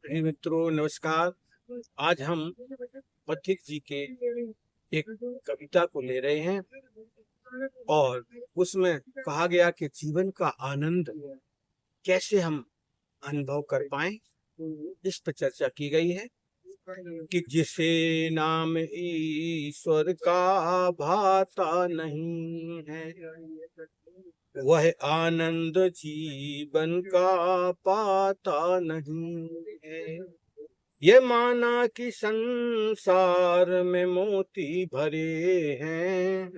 मित्रों नमस्कार। आज हम पथिक जी के एक कविता को ले रहे हैं और उसमें कहा गया कि जीवन का आनंद कैसे हम अनुभव कर पाए, इस पर चर्चा की गई है कि जिसे नाम ईश्वर का भाता नहीं है, वह आनंद जीवन का पाता नहीं है। ये माना कि संसार में मोती भरे हैं,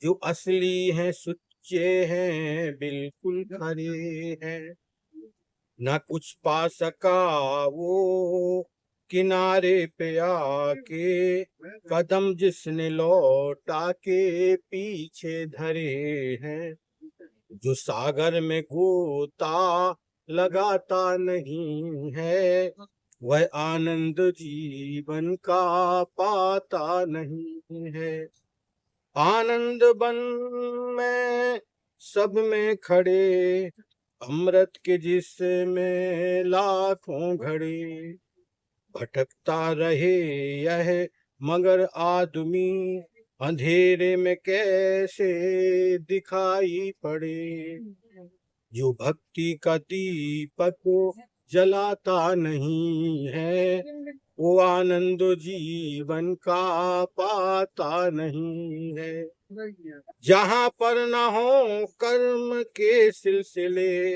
जो असली हैं सच्चे हैं बिल्कुल खरे हैं। न कुछ पा सका वो किनारे पे आके, कदम जिसने लौटा के पीछे धरे हैं। जो सागर में गोता लगाता नहीं है, वह आनंद जीवन का पाता नहीं है। आनंद बन में सब में खड़े, अमृत के जिसमें लाखों घड़े। भटकता रहे यह मगर आदमी, अंधेरे में कैसे दिखाई पड़े। जो भक्ति का दीपक जलाता नहीं है, वो आनंद जीवन का पाता नहीं है। जहाँ पर न हो कर्म के सिलसिले,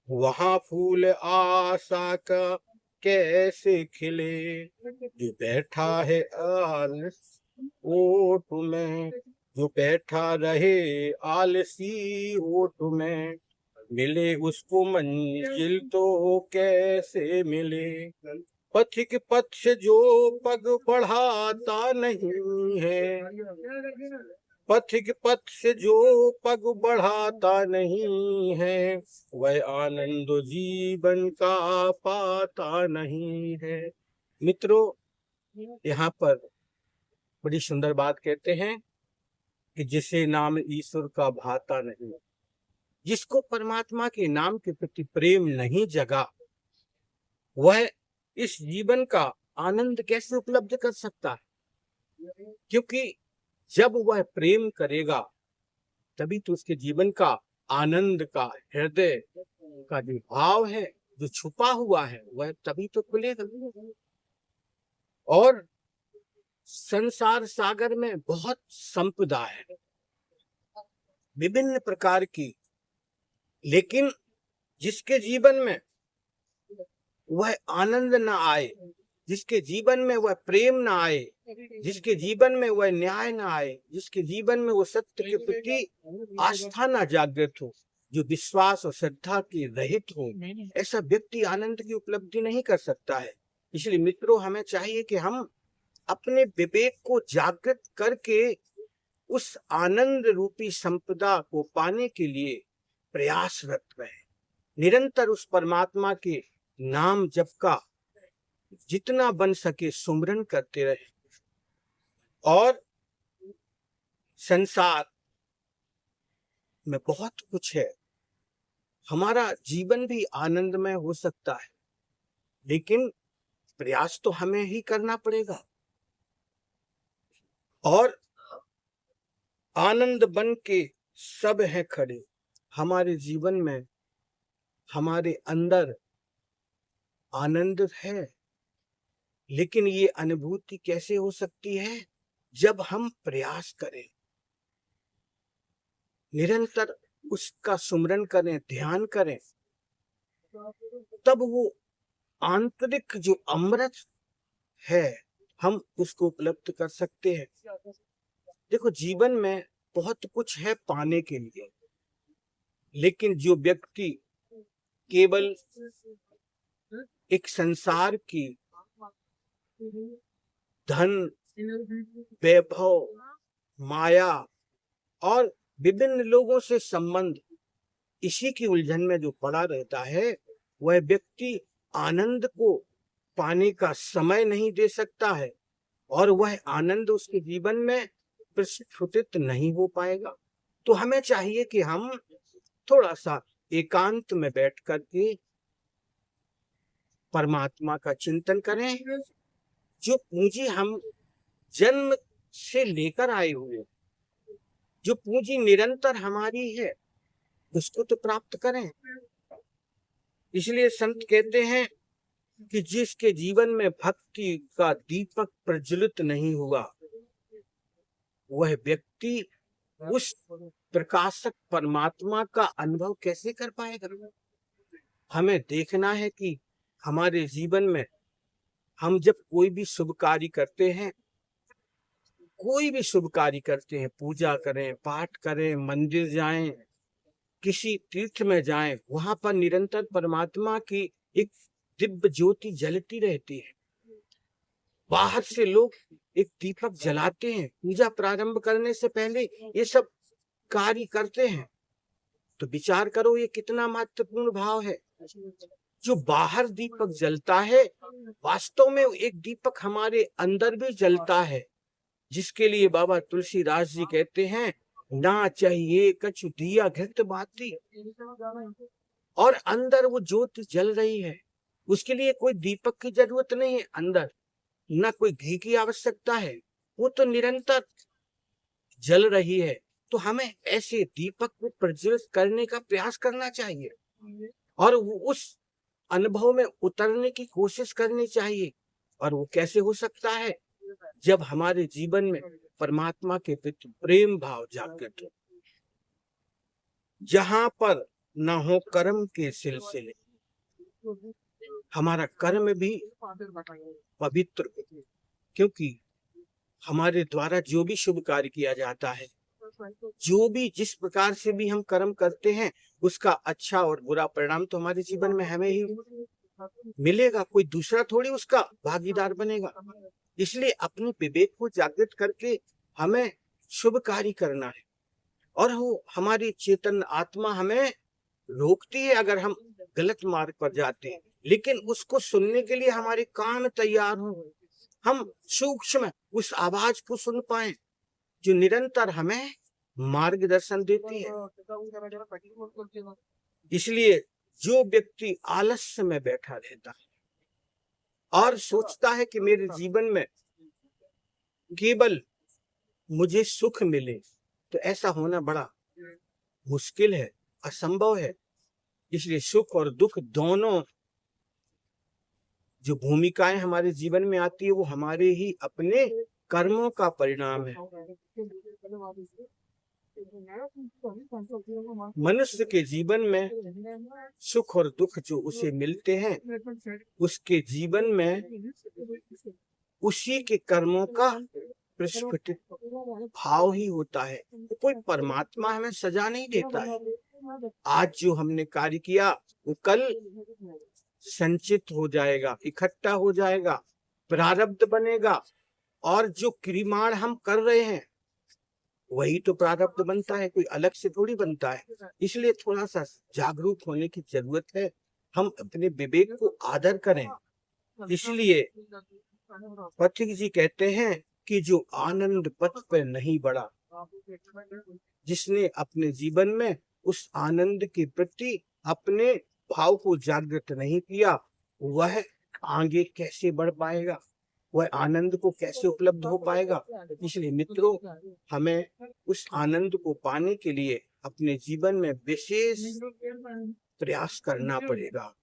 वहाँ फूल आशा का कैसे खिले। जो बैठा है आलस ओट में, जो बैठा रहे आलसी ओट में, मिले उसको मंजिल तो कैसे मिले। पथिक पथ से जो पग बढ़ाता नहीं है, पथिक पथ से जो पग बढ़ाता नहीं है, वह आनंद जीवन का पाता नहीं है। मित्रों, यहाँ पर बड़ी सुंदर बात कहते हैं कि जिसे नाम ईश्वर का भाता नहीं, जिसको परमात्मा के नाम के प्रति प्रेम नहीं जगा, वह इस जीवन का आनंद कैसे उपलब्ध कर सकता है। क्योंकि जब वह प्रेम करेगा तभी तो उसके जीवन का आनंद का, हृदय का जो भाव है, जो छुपा हुआ है, वह तभी तो खुलेगा। और संसार सागर में बहुत संपदा है, विभिन्न प्रकार की, लेकिन जिसके जीवन में वह आनंद न आए, जिसके जीवन में वह प्रेम न आए, जिसके जीवन में वह न्याय न आए, जिसके जीवन में वो सत्य के प्रति आस्था न जागृत हो, जो विश्वास और श्रद्धा की रहित हो, ऐसा व्यक्ति आनंद की उपलब्धि नहीं कर सकता है। इसलिए मित्रों, हमें चाहिए कि हम अपने विवेक को जागृत करके उस आनंद रूपी संपदा को पाने के लिए प्रयासरत रहे। निरंतर उस परमात्मा के नाम जप का जितना बन सके सुमरन करते रहे। और संसार में बहुत कुछ है, हमारा जीवन भी आनंदमय हो सकता है, लेकिन प्रयास तो हमें ही करना पड़ेगा। और आनंद बन के सब हैं खड़े, हमारे जीवन में, हमारे अंदर आनंद है, लेकिन ये अनुभूति कैसे हो सकती है? जब हम प्रयास करें, निरंतर उसका सुमरन करें, ध्यान करें, तब वो आंतरिक जो अमृत है, हम उसको उपलब्ध कर सकते हैं। देखो, जीवन में बहुत कुछ है पाने के लिए, लेकिन जो व्यक्ति केवल एक संसार की धन, वैभव, माया और विभिन्न लोगों से संबंध, इसी की उलझन में जो पड़ा रहता है, वह व्यक्ति आनंद को पाने का समय नहीं दे सकता है, और वह आनंद उसके जीवन में प्रस्फुटित नहीं हो पाएगा। तो हमें चाहिए कि हम थोड़ा सा एकांत में बैठ करके परमात्मा का चिंतन करें। जो पूंजी हम जन्म से लेकर आए हुए, जो पूंजी निरंतर हमारी है, उसको तो प्राप्त करें। इसलिए संत कहते हैं कि जिसके जीवन में भक्ति का दीपक प्रज्वलित नहीं हुआ, वह व्यक्ति उस प्रकाशक परमात्मा का अनुभव कैसे कर पाएगा। हमें देखना है कि हमारे जीवन में हम जब कोई भी शुभ कार्य करते हैं, पूजा करें, पाठ करें, मंदिर जाएं, किसी तीर्थ में जाएं, वहां पर निरंतर परमात्मा की एक दिव्य ज्योति जलती रहती है। बाहर से लोग एक दीपक जलाते हैं, पूजा प्रारंभ करने से पहले ये सब कार्य करते हैं। तो विचार करो ये कितना महत्वपूर्ण भाव है। जो बाहर दीपक जलता है, वास्तव में एक दीपक हमारे अंदर भी जलता है, जिसके लिए बाबा तुलसीदास जी कहते हैं, ना चाहिए कछु दिया घृत बाती। और अंदर वो ज्योति जल रही है, उसके लिए कोई दीपक की जरूरत नहीं है, अंदर ना कोई घी की आवश्यकता है, वो तो निरंतर जल रही है। तो हमें ऐसे दीपक को प्रज्वलित करने का प्रयास करना चाहिए और उस अनुभव में उतरने की कोशिश करनी चाहिए। और वो कैसे हो सकता है? जब हमारे जीवन में परमात्मा के प्रति प्रेम भाव जागृत हो, जहां पर न हो कर्म के सिलसिले, हमारा कर्म भी पवित्र हो, क्योंकि हमारे द्वारा जो भी शुभ कार्य किया जाता है, जो भी जिस प्रकार से भी हम कर्म करते हैं, उसका अच्छा और बुरा परिणाम तो हमारे जीवन में हमें ही मिलेगा, कोई दूसरा थोड़ी उसका भागीदार बनेगा। इसलिए अपने विवेक को जागृत करके हमें शुभ कार्य करना है। और वो हमारी चेतन आत्मा हमें रोकती है अगर हम गलत मार्ग पर जाते हैं, लेकिन उसको सुनने के लिए हमारे कान तैयार हों, हम सूक्ष्म उस आवाज को सुन पाए जो निरंतर हमें मार्गदर्शन देती है। इसलिए जो व्यक्ति आलस्य में बैठा रहता है और सोचता है कि मेरे जीवन में केवल मुझे सुख मिले, तो ऐसा होना बड़ा मुश्किल है, असंभव है। इसलिए सुख और दुख दोनों जो भूमिकाएं हमारे जीवन में आती है, वो हमारे ही अपने कर्मों का परिणाम है। मनुष्य के जीवन में सुख और दुख जो उसे मिलते हैं, उसके जीवन में उसी के कर्मों का प्रस्फुटित भाव ही होता है। तो कोई परमात्मा हमें सजा नहीं देता है। आज जो हमने कार्य किया वो कल संचित हो जाएगा, इकट्ठा हो जाएगा, प्रारब्ध बनेगा, और जो क्रियामाण हम कर रहे हैं वही तो प्रारब्ध बनता है, कोई अलग से थोड़ी बनता है। इसलिए थोड़ा सा जागरूक होने की जरूरत है, हम अपने विवेक को आदर करें। इसलिए पथिक जी कहते हैं कि जो आनंद पथ पर नहीं बढ़ा, जिसने अपने जीवन में उस आनंद के प्रति अपने भाव को जागृत नहीं किया, वह आगे कैसे बढ़ पाएगा, वह आनंद को कैसे उपलब्ध हो पाएगा। इसलिए मित्रों, हमें उस आनंद को पाने के लिए अपने जीवन में विशेष प्रयास करना पड़ेगा।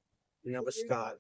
नमस्कार।